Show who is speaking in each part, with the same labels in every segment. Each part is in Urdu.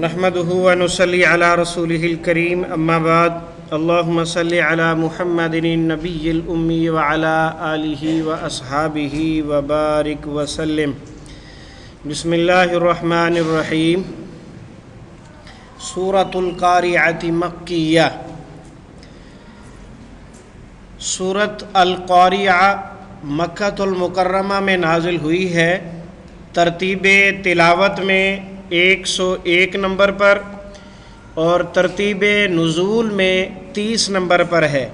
Speaker 1: نحمده ونصلي على رسوله الكريم اما بعد اللهم صل على محمد النبي الأمي وعلى آله وأصحابه وبارك وسلم. بسم الله الرحمن الرحیم. سورۃ القارعۃ مکیہ. سورۃ القارعہ مکۃ المکرمہ میں نازل ہوئی ہے. ترتیب تلاوت میں 101 نمبر پر اور ترتیب نزول میں 30 نمبر پر ہے.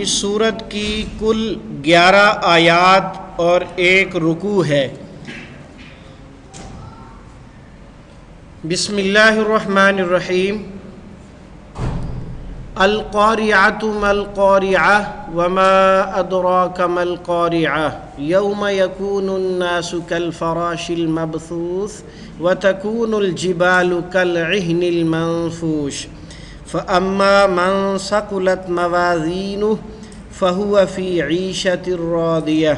Speaker 1: اس سورت کی کل 11 آیات اور 1 رکوع ہے. بسم اللہ الرحمن الرحیم. القارعۃ ما القارعۃ وما ادراک ما القارعۃ یوم یکون الناس کالفراش المبثوث وتكون الجبال كالعهن المنفوش فأما من ثقلت موازينه فهو في عيشة راضية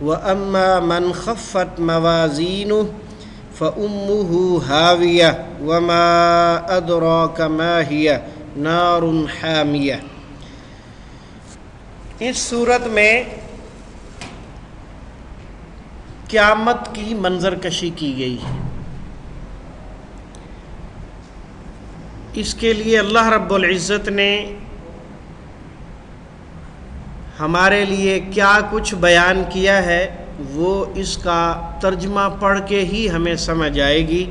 Speaker 1: وأما من خفت موازينه فأمه هاوية وما أدراك ما هي نار حامية. اس صورت میں قیامت کی منظر کشی کی گئی ہے. اس کے لیے اللہ رب العزت نے ہمارے لیے کیا کچھ بیان کیا ہے وہ اس کا ترجمہ پڑھ کے ہی ہمیں سمجھ آئے گی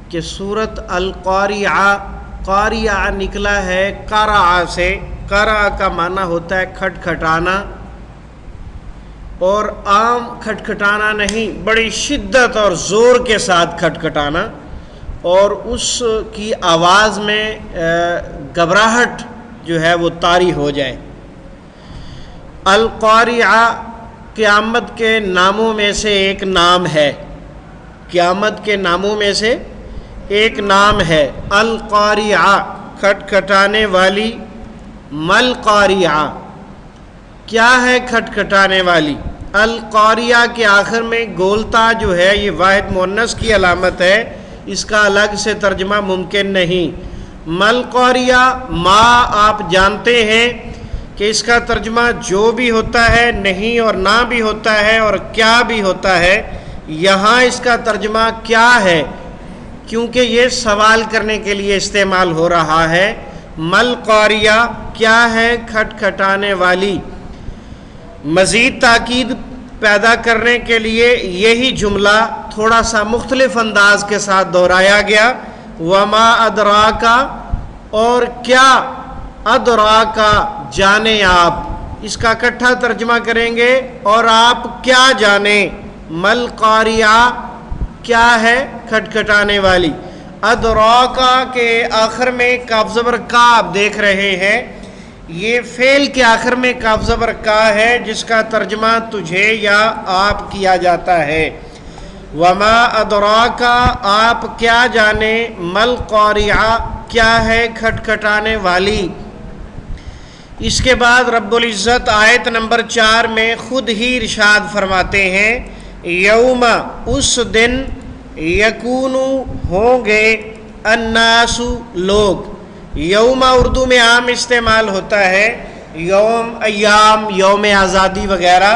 Speaker 1: کہ سورۃ القارعہ، قارعہ نکلا ہے قرع سے. قرع کا معنی ہوتا ہے کھٹکھٹانا، اور عام کھٹکھٹانا نہیں، بڑی شدت اور زور کے ساتھ کھٹکھٹانا، اور اس کی آواز میں گھبراہٹ جو ہے وہ طاری ہو جائے. القارعہ قیامت کے ناموں میں سے ایک نام ہے. قیامت کے ناموں میں سے ایک نام ہے القارعہ، کھٹکھٹانے والی. مل قارعہ، کیا ہے کھٹکھٹانے والی؟ القارعہ کے آخر میں گولتا جو ہے یہ واحد مؤنث کی علامت ہے، اس کا الگ سے ترجمہ ممکن نہیں. مل قارعہ، ما آپ جانتے ہیں کہ اس کا ترجمہ جو بھی ہوتا ہے نہیں اور نہ بھی ہوتا ہے اور کیا بھی ہوتا ہے. یہاں اس کا ترجمہ کیا ہے کیونکہ یہ سوال کرنے کے لیے استعمال ہو رہا ہے. مل قارعہ کیا ہے کھٹکھٹانے والی. مزید تاکید پیدا کرنے کے لیے یہی جملہ تھوڑا سا مختلف انداز کے ساتھ دہرایا گیا. وما ادراکا، اور کیا ادراکا جانے آپ. اس کا اکٹھا ترجمہ کریں گے اور آپ کیا جانیں. مل قارعہ کیا ہے کھٹکھٹانے والی. ادراکا کے آخر میں کاف زبر کا آپ دیکھ رہے ہیں، یہ فعل کے آخر میں کاف زبر کا ہے جس کا ترجمہ تجھے یا آپ کیا جاتا ہے. وما ادراکا، آپ کیا جانے. مل قارعہ کیا ہے کھٹکھٹانے والی. اس کے بعد رب العزت آیت نمبر 4 میں خود ہی ارشاد فرماتے ہیں یوم، اس دن، یکون ہوں گے، الناس لوگ. یوم اردو میں عام استعمال ہوتا ہے، یوم، ایام، یوم آزادی وغیرہ.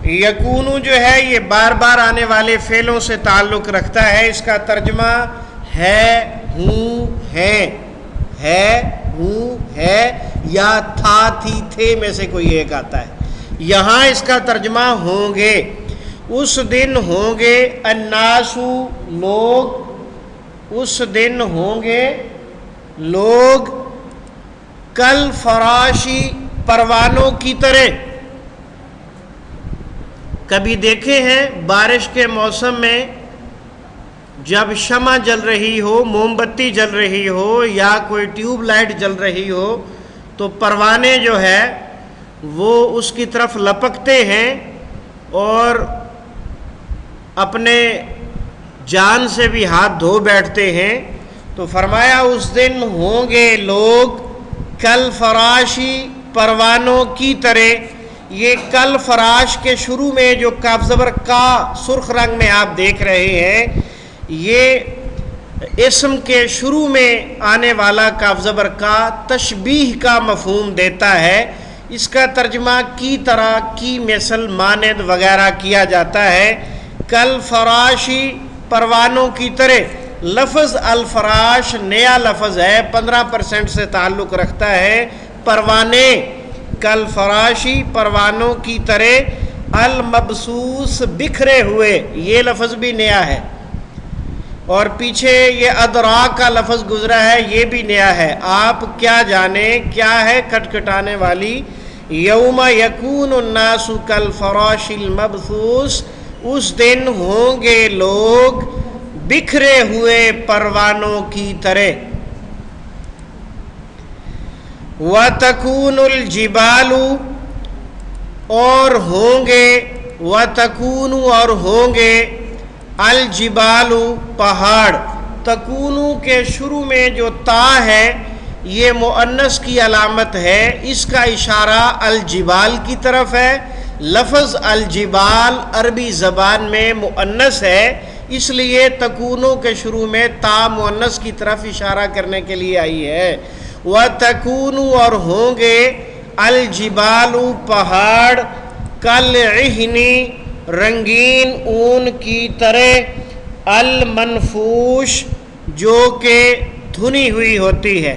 Speaker 1: یکون جو ہے یہ بار بار آنے والے فعلوں سے تعلق رکھتا ہے. اس کا ترجمہ ہے، ہوں، ہے، ہوں، ہے، یا تھا، تھی، تھے میں سے کوئی ایک آتا ہے. یہاں اس کا ترجمہ ہوں گے. اس دن ہوں گے الناس لوگ، اس دن ہوں گے لوگ کل فراشی پروانوں کی طرح. کبھی دیکھے ہیں بارش کے موسم میں جب شمع جل رہی ہو، موم بتی جل رہی ہو یا کوئی ٹیوب لائٹ جل رہی ہو تو پروانے جو ہے وہ اس کی طرف لپکتے ہیں اور اپنے جان سے بھی ہاتھ دھو بیٹھتے ہیں. تو فرمایا اس دن ہوں گے لوگ کل فراشی پروانوں کی طرح. یہ کل فراش کے شروع میں جو کاف زبر کا سرخ رنگ میں آپ دیکھ رہے ہیں، یہ اسم کے شروع میں آنے والا کاف زبر کا تشبیہ کا مفہوم دیتا ہے. اس کا ترجمہ کی طرح، کی مثل، مانند وغیرہ کیا جاتا ہے. کل فراشی، پروانوں کی طرح. لفظ الفراش نیا لفظ ہے، 15% سے تعلق رکھتا ہے. پروانے، کل فراشی، پروانوں کی طرح. المبسوس، بکھرے ہوئے، یہ لفظ بھی نیا ہے. اور پیچھے یہ ادراک کا لفظ گزرا ہے، یہ بھی نیا ہے. آپ کیا جانیں کیا ہے کھٹکھٹانے والی. یوم یکون الناس کالفراش المبثوث، اس دن ہوں گے لوگ بکھرے ہوئے پروانوں کی طرح. وَتَكُونُ الْجِبَالُ، اور ہوں گے، وَتَكُونُ، اور ہوں گے، الجبال، پہاڑ. تکونو کے شروع میں جو تا ہے یہ مؤنث کی علامت ہے، اس کا اشارہ الجبال کی طرف ہے. لفظ الجبال عربی زبان میں مؤنث ہے، اس لیے تکونو کے شروع میں تا مؤنث کی طرف اشارہ کرنے کے لیے آئی ہے. وَتَكُونُ، اور ہوں گے، الجبال، پہاڑ، کالعہن، رنگین اون کی طرح. المنفوش، جو کہ دھنی ہوئی ہوتی ہے.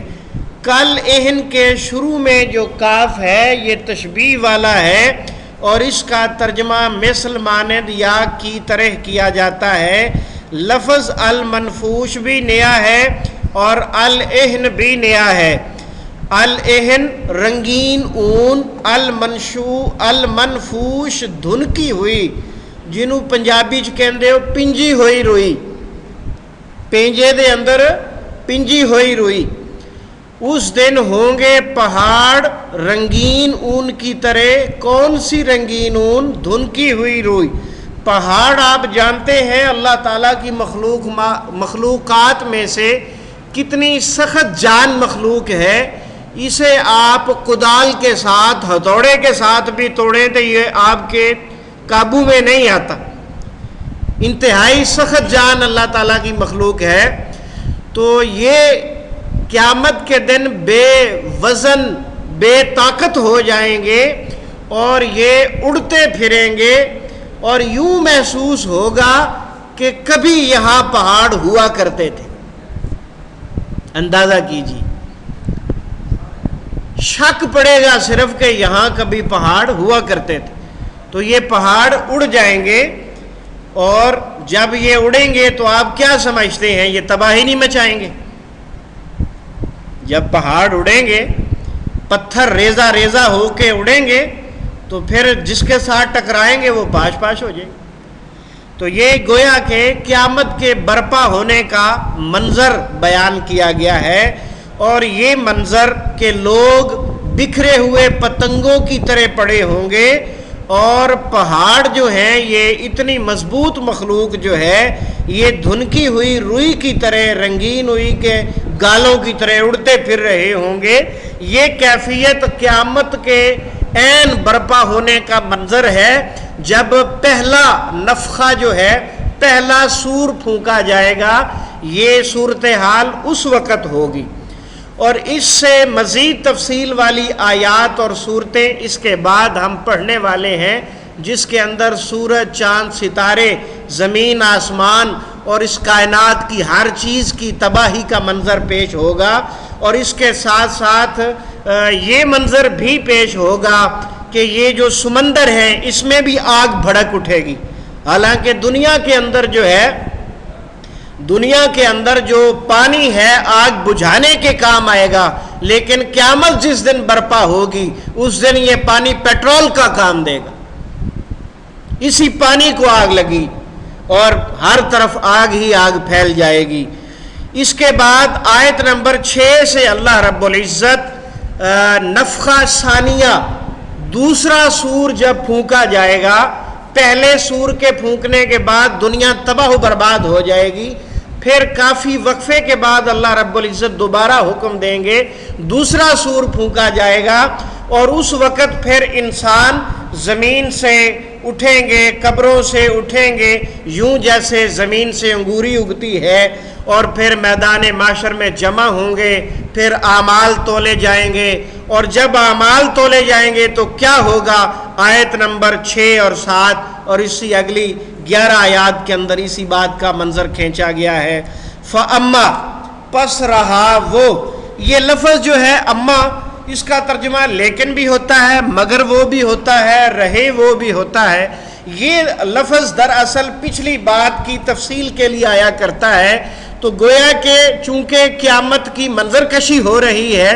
Speaker 1: کل اہن کے شروع میں جو کاف ہے یہ تشبیہ والا ہے اور اس کا ترجمہ مثل، مانند یا کی طرح کیا جاتا ہے. لفظ المنفوش بھی نیا ہے اور الاہن بھی نیا ہے. الاہن رنگین اون، المنفوش دھنکی ہوئی، جنوں پنجابی چ کہندے ہو پنجی ہوئی روئی، پینجے دے اندر پنجی ہوئی روئی. اس دن ہوں گے پہاڑ رنگین اون کی طرح. کون سی رنگین اون؟ دھنکی ہوئی روئی. پہاڑ آپ جانتے ہیں اللہ تعالیٰ کی مخلوقات میں سے کتنی سخت جان مخلوق ہے. اسے آپ کدال کے ساتھ، ہتھوڑے کے ساتھ بھی توڑیں تو یہ آپ کے قابو میں نہیں آتا. انتہائی سخت جان اللہ تعالیٰ کی مخلوق ہے. تو یہ قیامت کے دن بے وزن، بے طاقت ہو جائیں گے اور یہ اڑتے پھریں گے اور یوں محسوس ہوگا کہ کبھی یہاں پہاڑ ہوا کرتے تھے. اندازہ کیجیے، شک پڑے گا صرف کہ یہاں کبھی پہاڑ ہوا کرتے تھے. تو یہ پہاڑ اڑ جائیں گے اور جب یہ اڑیں گے تو آپ کیا سمجھتے ہیں؟ یہ تباہی نہیں مچائیں گے؟ جب پہاڑ اڑیں گے، پتھر ریزہ ریزہ ہو کے اڑیں گے تو پھر جس کے ساتھ ٹکرائیں گے وہ پاش پاش ہو جائے. تو یہ گویا کہ قیامت کے برپا ہونے کا منظر بیان کیا گیا ہے. اور یہ منظر کہ لوگ بکھرے ہوئے پتنگوں کی طرح پڑے ہوں گے اور پہاڑ جو ہیں یہ اتنی مضبوط مخلوق جو ہے یہ دھنکی ہوئی روئی کی طرح، رنگین ہوئی کے گالوں کی طرح اڑتے پھر رہے ہوں گے. یہ کیفیت قیامت کے عین برپا ہونے کا منظر ہے جب پہلا نفخہ جو ہے، پہلا سور پھونکا جائے گا. یہ صورتحال اس وقت ہوگی. اور اس سے مزید تفصیل والی آیات اور صورتیں اس کے بعد ہم پڑھنے والے ہیں، جس کے اندر سورج، چاند، ستارے، زمین، آسمان اور اس کائنات کی ہر چیز کی تباہی کا منظر پیش ہوگا. اور اس کے ساتھ ساتھ یہ منظر بھی پیش ہوگا کہ یہ جو سمندر ہے اس میں بھی آگ بھڑک اٹھے گی. حالانکہ دنیا کے اندر جو ہے، دنیا کے اندر جو پانی ہے آگ بجھانے کے کام آئے گا، لیکن قیامت جس دن برپا ہوگی اس دن یہ پانی پیٹرول کا کام دے گا. اسی پانی کو آگ لگی اور ہر طرف آگ ہی آگ پھیل جائے گی. اس کے بعد آیت نمبر 6 سے اللہ رب العزت نفخہ ثانیہ، دوسرا سور جب پھونکا جائے گا، پہلے سور کے پھونکنے کے بعد دنیا تباہ و برباد ہو جائے گی. پھر کافی وقفے کے بعد اللہ رب العزت دوبارہ حکم دیں گے، دوسرا سور پھونکا جائے گا اور اس وقت پھر انسان زمین سے اٹھیں گے، قبروں سے اٹھیں گے یوں جیسے زمین سے انگوری اگتی ہے، اور پھر میدان معاشر میں جمع ہوں گے، پھر اعمال تولے جائیں گے، اور جب اعمال تولے جائیں گے تو کیا ہوگا؟ آیت نمبر 6 اور 7 اور اسی اگلی 11 آیات کے اندر اسی بات کا منظر کھینچا گیا ہے۔ فَأَمَّا، پس رہا وہ، یہ لفظ جو ہے اما، اس کا ترجمہ لیکن بھی ہوتا ہے، مگر وہ بھی ہوتا ہے، رہے وہ بھی ہوتا ہے۔ یہ لفظ دراصل پچھلی بات کی تفصیل کے لیے آیا کرتا ہے، تو گویا کہ چونکہ قیامت کی منظر کشی ہو رہی ہے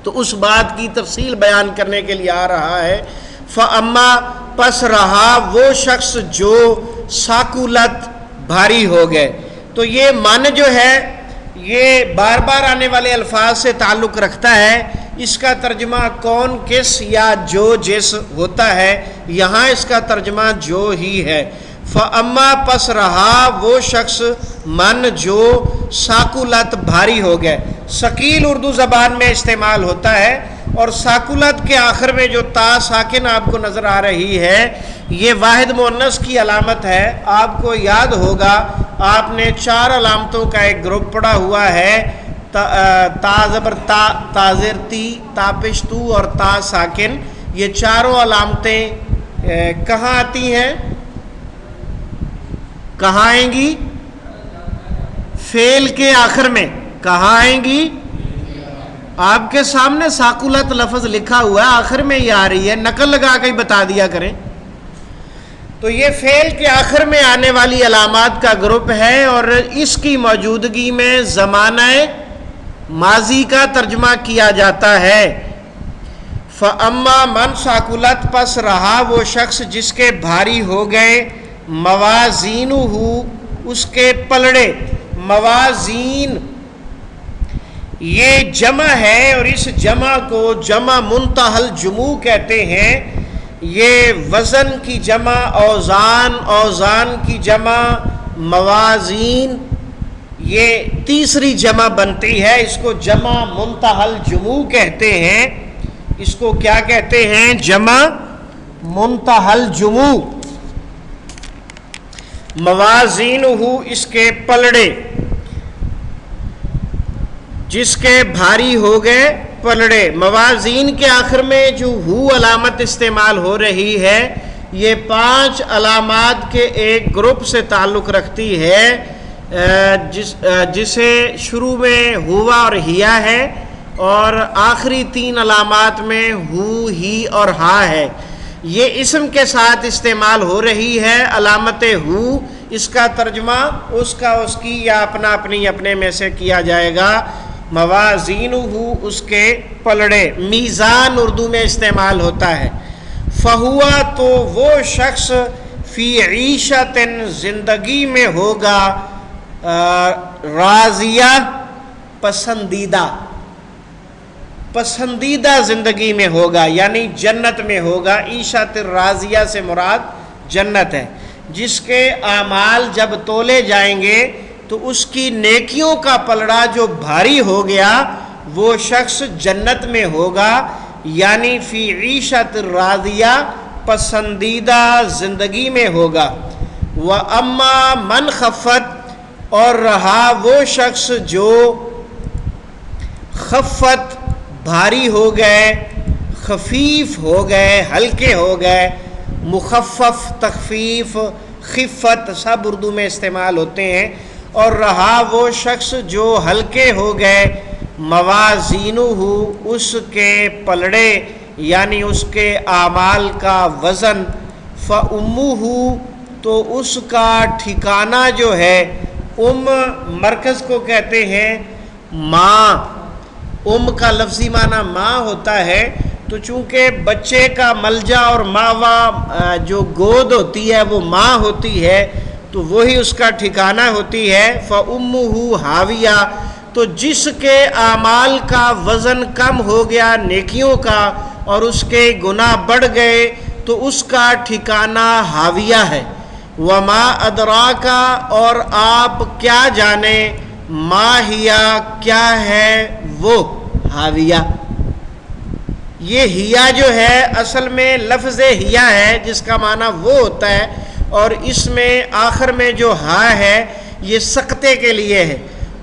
Speaker 1: تو اس بات کی تفصیل بیان کرنے کے لیے آ رہا ہے۔ فَأَمَّا، پس رہا وہ شخص جو ثقلت، بھاری ہو گئے۔ تو یہ معنی جو ہے یہ بار بار آنے والے الفاظ سے تعلق رکھتا ہے، اس کا ترجمہ کون، کس یا جو جس ہوتا ہے، یہاں اس کا ترجمہ جو ہی ہے۔ فَأَمَّا، پس رہا وہ شخص، من جو ثقلت، بھاری ہو گئے۔ ثقیل اردو زبان میں استعمال ہوتا ہے، اور ثقلت کے آخر میں جو تا ساکن آپ کو نظر آ رہی ہے یہ واحد مؤنث کی علامت ہے۔ آپ کو یاد ہوگا آپ نے 4 علامتوں کا ایک گروپ پڑھا ہوا ہے، تا زبر تا، تا زیر تی، تا پیش تو اور تا ساکن۔ یہ چاروں علامتیں کہاں آتی ہیں، کہاں آئیں گی؟ فعل کے آخر میں۔ کہاں آئیں گی؟ آپ کے سامنے ثقلت لفظ لکھا ہوا ہے، آخر میں یہ آ رہی ہے، نقل لگا کے بتا دیا کریں۔ تو یہ فعل کے آخر میں آنے والی علامات کا گروپ ہے، اور اس کی موجودگی میں زمانہ ماضی کا ترجمہ کیا جاتا ہے۔ فَأَمَّا مَنْ ثقلت، پس رہا وہ شخص جس کے بھاری ہو گئے، موازینہ، اس کے پلڑے۔ موازین یہ جمع ہے، اور اس جمع کو جمع منتہی الجموع کہتے ہیں۔ یہ وزن کی جمع اوزان، اوزان کی جمع موازین، یہ تیسری جمع بنتی ہے، اس کو جمع منتہی الجموع کہتے ہیں۔ اس کو کیا کہتے ہیں؟ جمع منتہی الجموع۔ موازینہ، اس کے پلڑے، جس کے بھاری ہو گئے پلڑے۔ موازین کے آخر میں جو ہو علامت استعمال ہو رہی ہے یہ 5 علامات کے ایک گروپ سے تعلق رکھتی ہے، جسے شروع میں ہوا اور ہیا ہے، اور آخری 3 علامات میں ہو، ہی اور ہا ہے۔ یہ اسم کے ساتھ استعمال ہو رہی ہے علامت ہو، اس کا ترجمہ اس کا، اس کی یا اپنا اپنی اپنے میں سے کیا جائے گا۔ موازینہ، اس کے پلڑے۔ میزان اردو میں استعمال ہوتا ہے۔ فہوا، تو وہ شخص، فی عیشت، زندگی میں ہوگا، راضیہ، پسندیدہ، پسندیدہ زندگی میں ہوگا، یعنی جنت میں ہوگا۔ عیشت راضیہ سے مراد جنت ہے۔ جس کے اعمال جب تولے جائیں گے تو اس کی نیکیوں کا پلڑا جو بھاری ہو گیا وہ شخص جنت میں ہوگا، یعنی فی عیشت راضیہ، پسندیدہ زندگی میں ہوگا۔ وَأَمَّا مَنْ خَفَّتْ، اور رہا وہ شخص جو خفت، بھاری ہو گئے، خفیف ہو گئے، ہلکے ہو گئے۔ مخفف، تخفیف، خفت سب اردو میں استعمال ہوتے ہیں۔ اور رہا وہ شخص جو ہلکے ہو گئے، موازینہ، اس کے پلڑے، یعنی اس کے اعمال کا وزن۔ فَأُمُّهُ، تو اس کا ٹھکانہ جو ہے، مرکز کو کہتے ہیں ماں۔ کا لفظی معنی ماں ہوتا ہے، تو چونکہ بچے کا ملجا اور ماوا جو گود ہوتی ہے وہ ماں ہوتی ہے، تو وہی اس کا ٹھکانہ ہوتی ہے۔ فَأُمُّهُ ہاویہ، تو جس کے اعمال کا وزن کم ہو گیا نیکیوں کا اور اس کے گناہ بڑھ گئے تو اس کا ٹھکانہ ہاویہ ہے۔ وَمَا أَدْرَاكَ، اور آپ کیا جانیں، مَا ہِیَ، کیا ہے وہ ہاویہ۔ یہ ہیا جو ہے اصل میں لفظ ہیا ہے جس کا معنی وہ ہوتا ہے، اور اس میں آخر میں جو ہا ہے یہ سقطے کے لیے ہے۔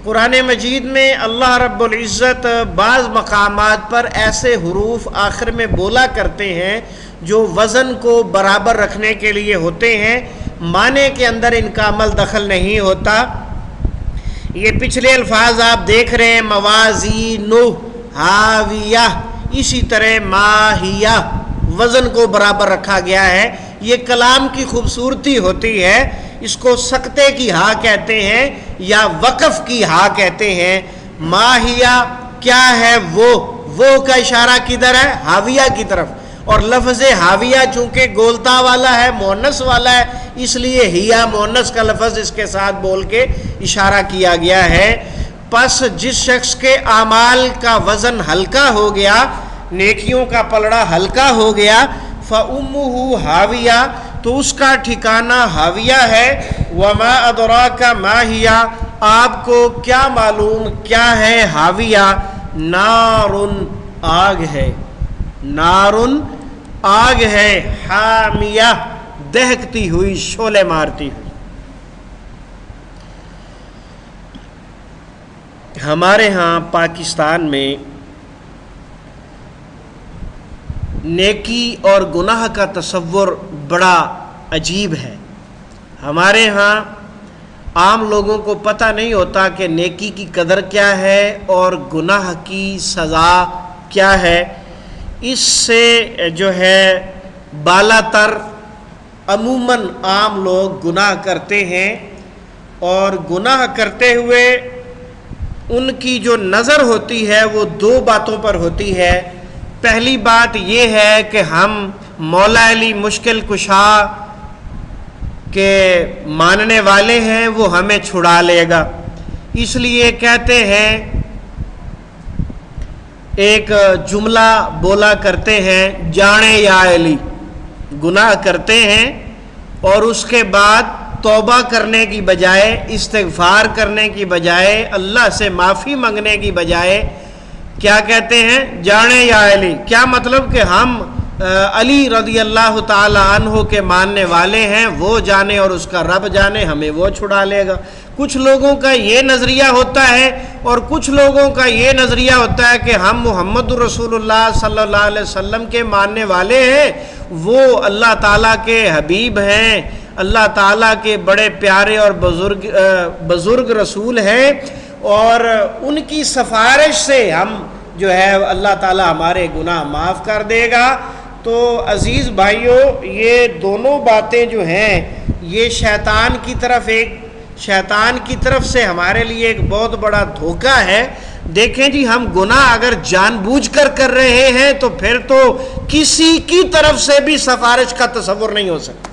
Speaker 1: قرآن مجید میں اللہ رب العزت بعض مقامات پر ایسے حروف آخر میں بولا کرتے ہیں جو وزن کو برابر رکھنے کے لیے ہوتے ہیں، معنی کے اندر ان کا عمل دخل نہیں ہوتا۔ یہ پچھلے الفاظ آپ دیکھ رہے ہیں، موازین، ہاویہ، اسی طرح ماہیہ، وزن کو برابر رکھا گیا ہے۔ یہ کلام کی خوبصورتی ہوتی ہے، اس کو سقطے کی ہا کہتے ہیں یا وقف کی ہا کہتے ہیں۔ ماہیہ کیا ہے؟ وہ کا اشارہ کدھر ہے؟ ہاویہ کی طرف، اور لفظ ہاویہ چونکہ گولتا والا ہے، مؤنث والا ہے، اس لیے ہیا مؤنث کا لفظ اس کے ساتھ بول کے اشارہ کیا گیا ہے۔ پس جس شخص کے اعمال کا وزن ہلکا ہو گیا، نیکیوں کا پلڑا ہلکا ہو گیا، فَأُمُّهُ ہاویہ، تو اس کا ٹھکانہ ہاویہ ہے۔ وَمَا أَدْرَاكَ مَا هِيَ، آپ کو کیا معلوم کیا ہے ہاویہ؟ نارٌ، آگ ہے، نارٌ، آگ ہے، حامیہ، دہکتی ہوئی، شعلے مارتی ہوئی۔ ہمارے ہاں پاکستان میں نیکی اور گناہ کا تصور بڑا عجیب ہے۔ ہمارے ہاں عام لوگوں کو پتہ نہیں ہوتا کہ نیکی کی قدر کیا ہے اور گناہ کی سزا کیا ہے۔ اس سے جو ہے بالا تر عموماً عام لوگ گناہ کرتے ہیں، اور گناہ کرتے ہوئے ان کی جو نظر ہوتی ہے وہ دو باتوں پر ہوتی ہے۔ پہلی بات یہ ہے کہ ہم مولا علی مشکل کشا کے ماننے والے ہیں، وہ ہمیں چھڑا لے گا، اس لیے کہتے ہیں، ایک جملہ بولا کرتے ہیں، جانے یا علی، گناہ کرتے ہیں اور اس کے بعد توبہ کرنے کی بجائے، استغفار کرنے کی بجائے، اللہ سے معافی مانگنے کی بجائے کیا کہتے ہیں؟ جانے یا علی۔ کیا مطلب کہ ہم علی رضی اللہ تعالی عنہ کے ماننے والے ہیں، وہ جانے اور اس کا رب جانے، ہمیں وہ چھڑا لے گا۔ کچھ لوگوں کا یہ نظریہ ہوتا ہے، اور کچھ لوگوں کا یہ نظریہ ہوتا ہے کہ ہم محمد رسول اللہ صلی اللہ علیہ وسلم کے ماننے والے ہیں، وہ اللہ تعالیٰ کے حبیب ہیں، اللہ تعالیٰ کے بڑے پیارے اور بزرگ رسول ہیں، اور ان کی سفارش سے ہم جو ہے اللہ تعالیٰ ہمارے گناہ معاف کر دے گا۔ تو عزیز بھائیوں، یہ دونوں باتیں جو ہیں یہ شیطان کی طرف سے ہمارے لیے ایک بہت بڑا دھوکہ ہے۔ دیکھیں جی، ہم گناہ اگر جان بوجھ کر کر رہے ہیں تو پھر تو کسی کی طرف سے بھی سفارش کا تصور نہیں ہو سکتا۔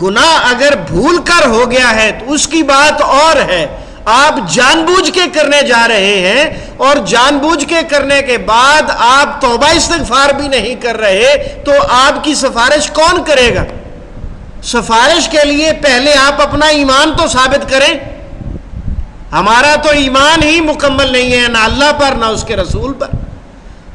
Speaker 1: گناہ اگر بھول کر ہو گیا ہے تو اس کی بات اور ہے، آپ جان بوجھ کے کرنے جا رہے ہیں، اور جان بوجھ کے کرنے کے بعد آپ توبہ استغفار بھی نہیں کر رہے، تو آپ کی سفارش کون کرے گا؟ سفارش کے لیے پہلے آپ اپنا ایمان تو ثابت کریں۔ ہمارا تو ایمان ہی مکمل نہیں ہے، نہ اللہ پر نہ اس کے رسول پر۔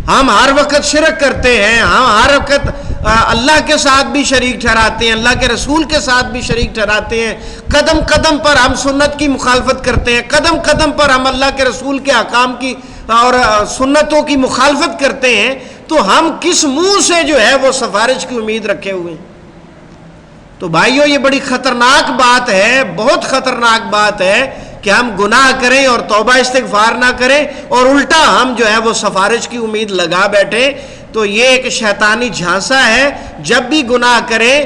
Speaker 1: ہم ہر وقت شرک کرتے ہیں، ہم ہر وقت اللہ کے ساتھ بھی شریک ٹھہراتے ہیں، اللہ کے رسول کے ساتھ بھی شریک ٹھہراتے ہیں، قدم قدم پر ہم سنت کی مخالفت کرتے ہیں، قدم قدم پر ہم اللہ کے رسول کے احکام کی اور سنتوں کی مخالفت کرتے ہیں، تو ہم کس منہ سے جو ہے وہ سفارش کی امید رکھے ہوئے ہیں؟ تو بھائیو، یہ بڑی خطرناک بات ہے، بہت خطرناک بات ہے کہ ہم گناہ کریں اور توبہ استغفار نہ کریں، اور الٹا ہم جو ہے وہ سفارش کی امید لگا بیٹھیں۔ تو یہ ایک شیطانی جھانسا ہے۔ جب بھی گناہ کریں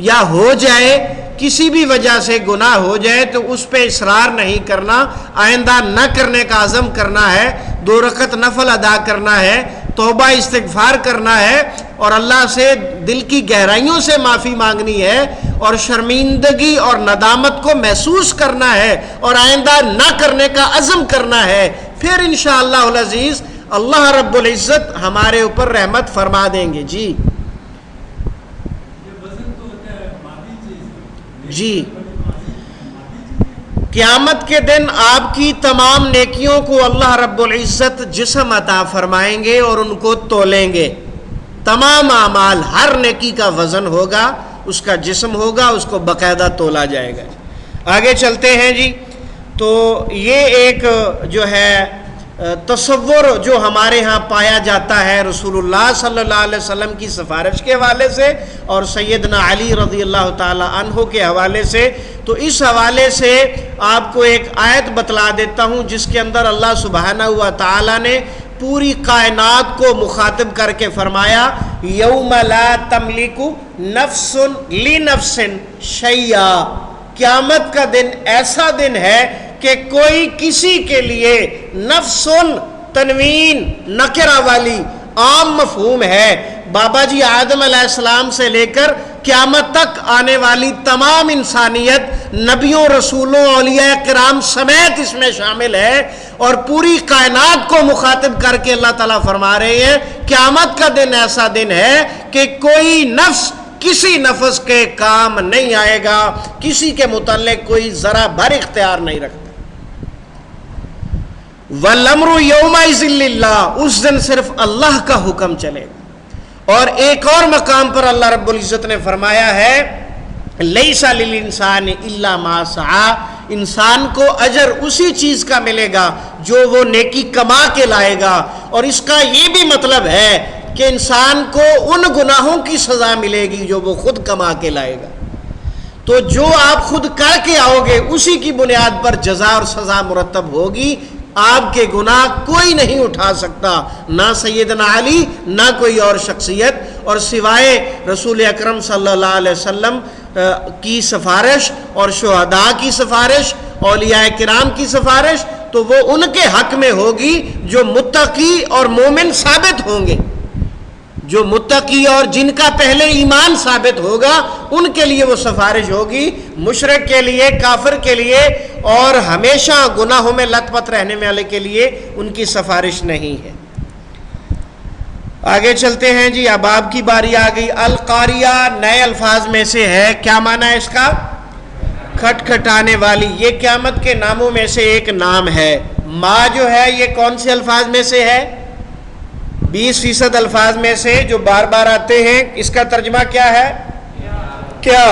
Speaker 1: یا ہو جائے، کسی بھی وجہ سے گناہ ہو جائے، تو اس پہ اصرار نہیں کرنا، آئندہ نہ کرنے کا عزم کرنا ہے، 2 رکعت نفل ادا کرنا ہے، توبہ استغفار کرنا ہے، اور اللہ سے دل کی گہرائیوں سے معافی مانگنی ہے، اور شرمندگی اور ندامت کو محسوس کرنا ہے، اور آئندہ نہ کرنے کا عزم کرنا ہے۔ پھر انشاءاللہ العزیز اللہ رب العزت ہمارے اوپر رحمت فرما دیں گے۔ جی جی قیامت کے دن آپ کی تمام نیکیوں کو اللہ رب العزت جسم عطا فرمائیں گے اور ان کو تولیں گے. تمام اعمال، ہر نیکی کا وزن ہوگا، اس کا جسم ہوگا، اس کو باقاعدہ تولا جائے گا. آگے چلتے ہیں جی. تو یہ ایک جو ہے تصور جو ہمارے ہاں پایا جاتا ہے رسول اللہ صلی اللہ علیہ وسلم کی سفارش کے حوالے سے اور سیدنا علی رضی اللہ تعالی عنہ کے حوالے سے. تو اس حوالے سے آپ کو ایک آیت بتلا دیتا ہوں جس کے اندر اللہ سبحانہ و تعالی نے پوری کائنات کو مخاطب کر کے فرمایا یوم لا تملک نفس لنفس شیئا. قیامت کا دن ایسا دن ہے کہ کوئی کسی کے لیے نفس تنوین نکرہ والی عام مفہوم ہے. بابا جی آدم علیہ السلام سے لے کر قیامت تک آنے والی تمام انسانیت، نبیوں، رسولوں، اولیاء کرام سمیت اس میں شامل ہے، اور پوری کائنات کو مخاطب کر کے اللہ تعالیٰ فرما رہے ہیں قیامت کا دن ایسا دن ہے کہ کوئی نفس کسی نفس کے کام نہیں آئے گا، کسی کے متعلق کوئی ذرا بھر اختیار نہیں رکھتا. وَالْأَمْرُ يَوْمَئِذٍ لِلَّهِ، اس دن صرف اللہ کا حکم چلے گا. اور ایک اور مقام پر اللہ رب العزت نے فرمایا ہے لَيْسَ لِلْإِنسَانِ إِلَّا مَا سَعَى، انسان کو اجر اسی چیز کا ملے گا جو وہ نیکی کما کے لائے گا. اور اس کا یہ بھی مطلب ہے کہ انسان کو ان گناہوں کی سزا ملے گی جو وہ خود کما کے لائے گا. تو جو آپ خود کر کے آؤ گے اسی کی بنیاد پر جزا اور سزا مرتب ہوگی. آپ کے گناہ کوئی نہیں اٹھا سکتا، نہ سیدنا علی، نہ کوئی اور شخصیت، اور سوائے رسول اکرم صلی اللہ علیہ وسلم کی سفارش اور شہداء کی سفارش، اولیاء کرام کی سفارش، تو وہ ان کے حق میں ہوگی جو متقی اور مومن ثابت ہوں گے. جو متقی اور جن کا پہلے ایمان ثابت ہوگا ان کے لیے وہ سفارش ہوگی. مشرک کے لیے، کافر کے لیے اور ہمیشہ گناہوں میں لت پت رہنے والے کے لیے ان کی سفارش نہیں ہے. آگے چلتے ہیں جی. اب آپ کی باری آ گئی. القاریہ نئے الفاظ میں سے ہے. کیا معنی ہے اس کا؟ کھٹکھٹانے والی. یہ قیامت کے ناموں میں سے ایک نام ہے. ما جو ہے یہ کون سے الفاظ میں سے ہے؟ 20% الفاظ میں سے جو بار بار آتے ہیں. اس کا ترجمہ کیا ہے؟ کیا؟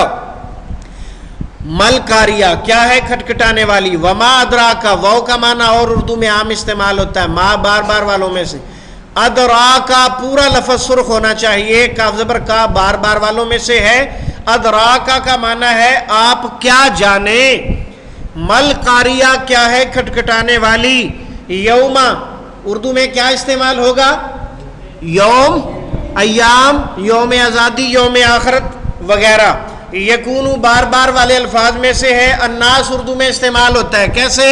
Speaker 1: ملکاریہ کیا ہے؟ کھٹکھٹانے والی. وما ادراکا، واو کا معنی اور اردو میں عام استعمال ہوتا ہے. ما بار بار والوں میں سے. ادراکا پورا لفظ سرخ ہونا چاہیے. کاف زبر کا بار بار والوں میں سے ہے. ادراکا کا معنی ہے آپ کیا جانیں. ملکاریہ کیا ہے؟ کھٹکھٹانے والی. یوما اردو میں کیا استعمال ہوگا؟ یوم، ایام، یوم آزادی، یوم آخرت وغیرہ. یکونو بار بار والے الفاظ میں سے ہے. الناس اردو میں استعمال ہوتا ہے. کیسے؟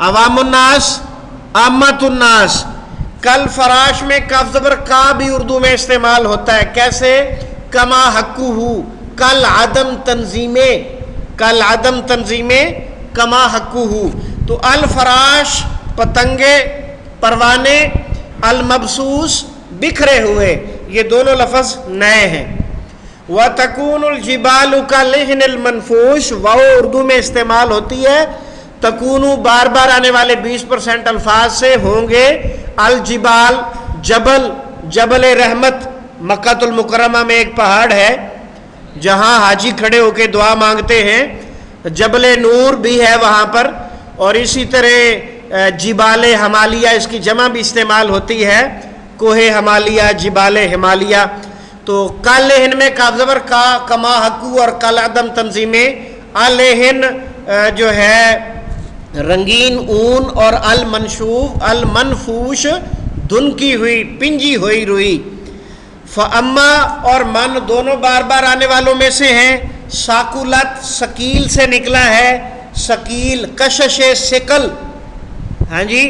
Speaker 1: عوام الناس، عامت الناس. کل فراش میں کاف زبر کا بھی اردو میں استعمال ہوتا ہے. کیسے؟ کما حقہ. کل عدم تنظیمیں، کل عدم تنظیمیں، کما حقہ. تو الفراش پتنگے، پروانے، المبسوس بکھرے ہوئے، یہ دونوں لفظ نئے ہیں. وَتَكُونُ الْجِبَالُ كَالْعِهْنِ الْمَنْفُوشِ، واو اردو میں استعمال ہوتی ہے. تکونو بار بار آنے والے 20% الفاظ سے ہوں گے. الجبال جبل، جبل رحمت مکہ المکرمہ میں ایک پہاڑ ہے جہاں حاجی کھڑے ہو کے دعا مانگتے ہیں. جبل نور بھی ہے وہاں پر. اور اسی طرح جبال ہمالیہ، اس کی جمع بھی استعمال ہوتی ہے. کوہ ہمالیہ، جبال ہمالیہ. تو کالہن میں کاف زبر کا، کما حقو اور کل عدم تنظیمیں. الہن جو ہے رنگین اون، اور المنشوف، المنفوش دھنکی ہوئی، پنجی ہوئی روئی. فاما اور من دونوں بار بار آنے والوں میں سے ہیں. ساکولت سکیل سے نکلا ہے. سکیل کشش سکل، ہاں جی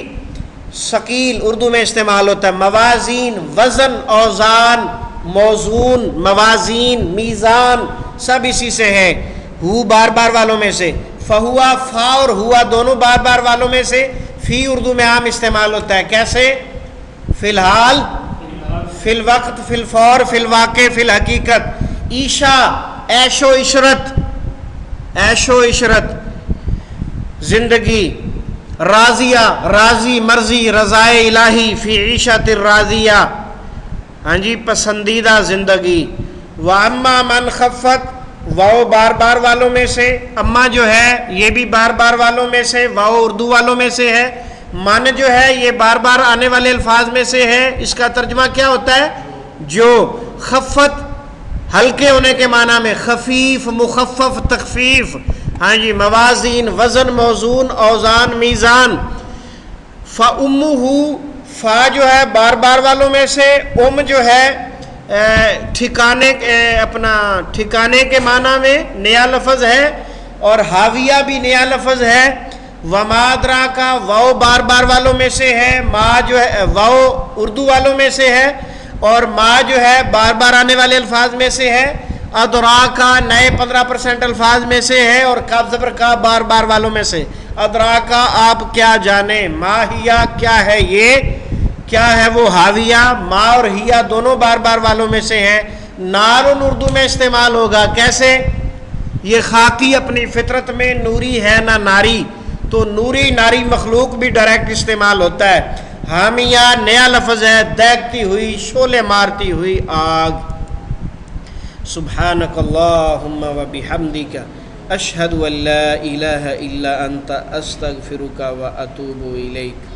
Speaker 1: سکیل اردو میں استعمال ہوتا ہے. موازین وزن، اوزان، موزون، موازین، میزان سب اسی سے ہیں. ہو بار بار والوں میں سے. فہوا، فا اور ہوا دونوں بار بار والوں میں سے. فی اردو میں عام استعمال ہوتا ہے. کیسے؟ فی الحال، فی الوقت، فی الفور، فی الواقع، فی الحقیقت. عیشا عیش و عشرت، عیش و عشرت. زندگی، راضیہ راضی مرضی رضائے الہی، فی عیشت الراضیہ، ہاں جی پسندیدہ زندگی۔ واما من خفت، واؤ بار بار والوں میں سے، اما جو ہے یہ بھی بار بار والوں میں سے، واؤ اردو والوں میں سے ہے، من جو ہے یہ بار بار آنے والے الفاظ میں سے ہے۔ اس کا ترجمہ کیا ہوتا ہے؟ جو۔ خفت ہلکے ہونے کے معنی میں، خفیف مخفف تخفیف، ہاں جی موازین وزن موزون اوزان میزان۔ فَأُمُّهُ، فا جو ہے بار بار والوں میں سے، جو ہے ٹھکانے اپنا ٹھکانے کے معنی میں نیا لفظ ہے، اور حاویہ بھی نیا لفظ ہے۔ وما ادراک، واؤ بار بار والوں میں سے ہے، ما جو ہے واؤ اردو والوں میں سے ہے، اور ما جو ہے بار بار آنے والے الفاظ میں سے ہے۔ ادراکا نئے 15% الفاظ میں سے ہے، اور کاف زبر کا بار بار والوں میں سے۔ ادراکا آپ کیا جانے، ماہیا کیا ہے یہ، کیا ہے وہ حاویہ، ما اور ہیا دونوں بار بار والوں میں سے ہیں۔ نارن اردو میں استعمال ہوگا، کیسے؟ یہ خاکی اپنی فطرت میں نوری ہے نہ ناری، تو نوری ناری مخلوق بھی ڈائریکٹ استعمال ہوتا ہے۔ حامیہ نیا لفظ ہے، دیکھتی ہوئی شعلے مارتی ہوئی آگ۔ سبحانک اللہم و بحمدک، اشہد ان لا الہ الا انت، استغفرک و اتوب الیک۔